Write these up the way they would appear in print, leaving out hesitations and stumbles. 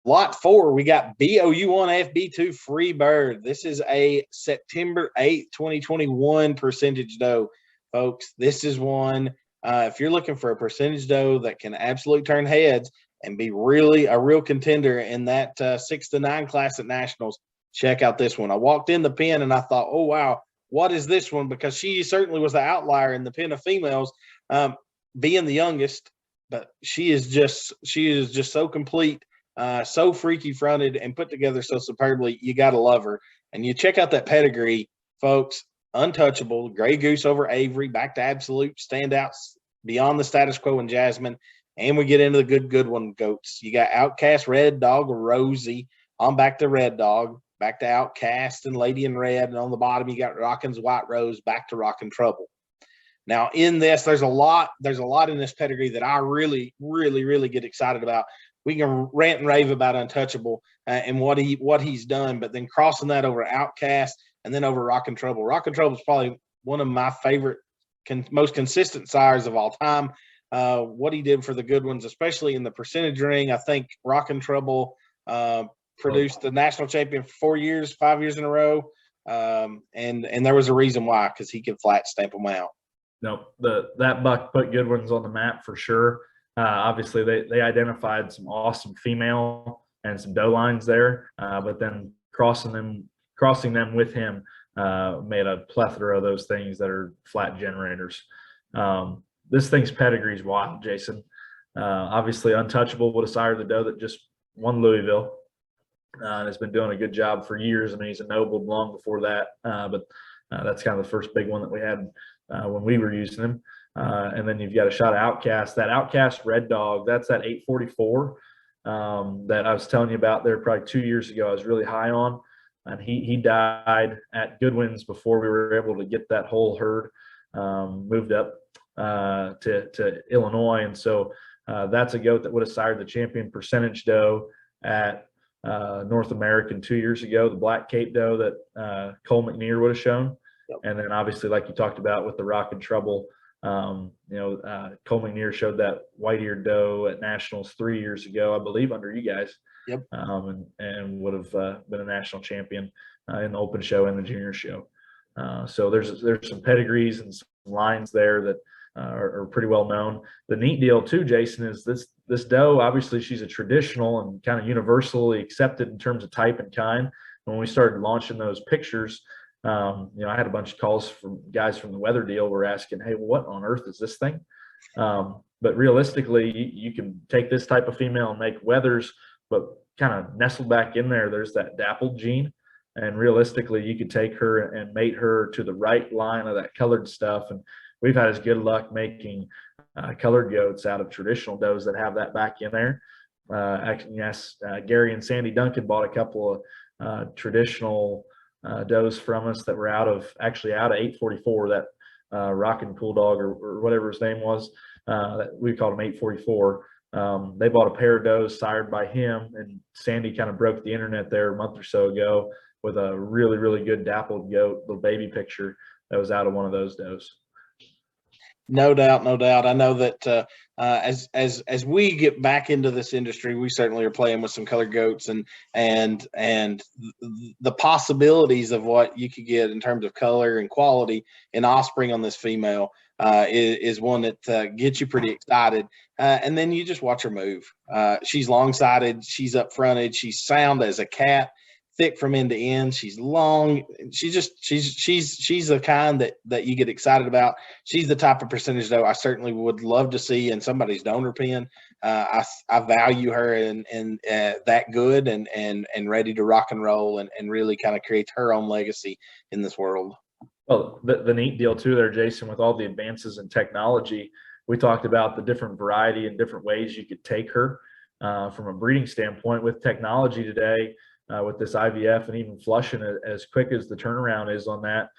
Lot 4, we got BOU1FB2 Free Bird. This is a September 8th, 2021 percentage doe, folks. This is one, if you're looking for a percentage doe that can absolutely turn heads and be really a real contender in that 6 to 9 class at Nationals, check out this one. I walked in the pen and I thought, oh, wow, what is this one? Because she certainly was the outlier in the pen of females, being the youngest, but she is just so complete. So freaky fronted and put together so superbly. You got to love her. And you check out that pedigree, folks. Untouchable, Gray Goose over Avery, back to absolute standouts beyond the status quo and Jasmine. And we get into the good one goats. You got Outcast, Red Dog, Rosie. On back to Red Dog, back to Outcast and Lady in Red. And on the bottom, you got Rockin's White Rose, back to Rockin' Trouble. Now, in this, there's a lot in this pedigree that I really get excited about. We can rant and rave about Untouchable and what he's done, but then crossing that over Outcast and then over Rockin' Trouble. Rockin' Trouble is probably one of my favorite, most consistent sires of all time. What he did for the good ones, especially in the percentage ring. I think Rockin' Trouble produced the national champion for 5 years in a row, and there was a reason why, because he could flat stamp them out. No, that buck put good ones on the map for sure. Obviously, they identified some awesome female and some doe lines there, but then crossing them with him made a plethora of those things that are flat generators. This thing's pedigree is wild, Jason. Obviously, Untouchable would have sired the doe that just won Louisville, and has been doing a good job for years. I mean, he's ennobled long before that, but that's kind of the first big one that we had when we were using him. And then you've got a shot of Outcast. That Outcast Red Dog, that's that 844 that I was telling you about there probably 2 years ago. I was really high on, and he died at Goodwin's before we were able to get that whole herd moved up to Illinois. And so that's a goat that would have sired the champion percentage doe at North American 2 years ago, the Black Cape doe that Cole McNear would have shown. Yep. And then obviously, like you talked about with the Rockin' Trouble, Cole McNear showed that white-eared doe at Nationals 3 years ago, I believe, under you guys. Yep. And would have been a national champion in the open show and the junior show. So there's some pedigrees and some lines there that are pretty well known. The neat deal too, Jason, is this doe, obviously she's a traditional and kind of universally accepted in terms of type and kind. When we started launching those pictures, I had a bunch of calls from guys from the weather deal were asking, hey, what on earth is this thing? But realistically, you can take this type of female and make weathers, but kind of nestled back in there, there's that dappled gene. And realistically, you could take her and mate her to the right line of that colored stuff. And we've had as good luck making colored goats out of traditional does that have that back in there. Gary and Sandy Duncan bought a couple of traditional does from us that were out of 844, that Rockin' Cool Dog or whatever his name was. We called him 844. They bought a pair of does sired by him, and Sandy kind of broke the internet there a month or so ago with a really good dappled goat, little baby picture that was out of one of those does. No doubt. I know that as we get back into this industry, we certainly are playing with some colored goats, and the possibilities of what you could get in terms of color and quality in offspring on this female is one that gets you pretty excited. And then you just watch her move. She's long-sided, she's up-fronted, she's sound as a cat, thick from end to end. She's long. She's the kind that you get excited about. She's the type of percentage though I certainly would love to see in somebody's donor pen. I value her and that good and ready to rock and roll and really kind of create her own legacy in this world. Well, the neat deal too there, Jason, with all the advances in technology, we talked about the different variety and different ways you could take her from a breeding standpoint. With technology today, with this IVF and even flushing it as quick as the turnaround is on that,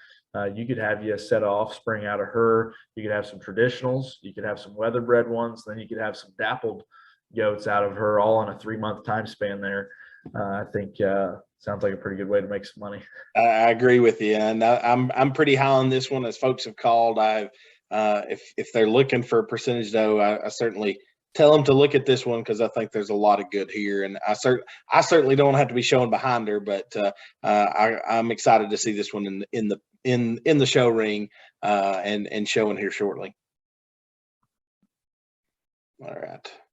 you could have a set of offspring out of her. You could have some traditionals, you could have some weatherbred ones, then you could have some dappled goats out of her, all in a 3-month time span there. I think sounds like a pretty good way to make some money. I agree with you, and I'm pretty high on this one, as folks have called. If they're looking for a percentage though, I certainly tell them to look at this one because I think there's a lot of good here, and I certainly don't have to be showing behind her, but I'm excited to see this one in the show ring and showing here shortly. All right.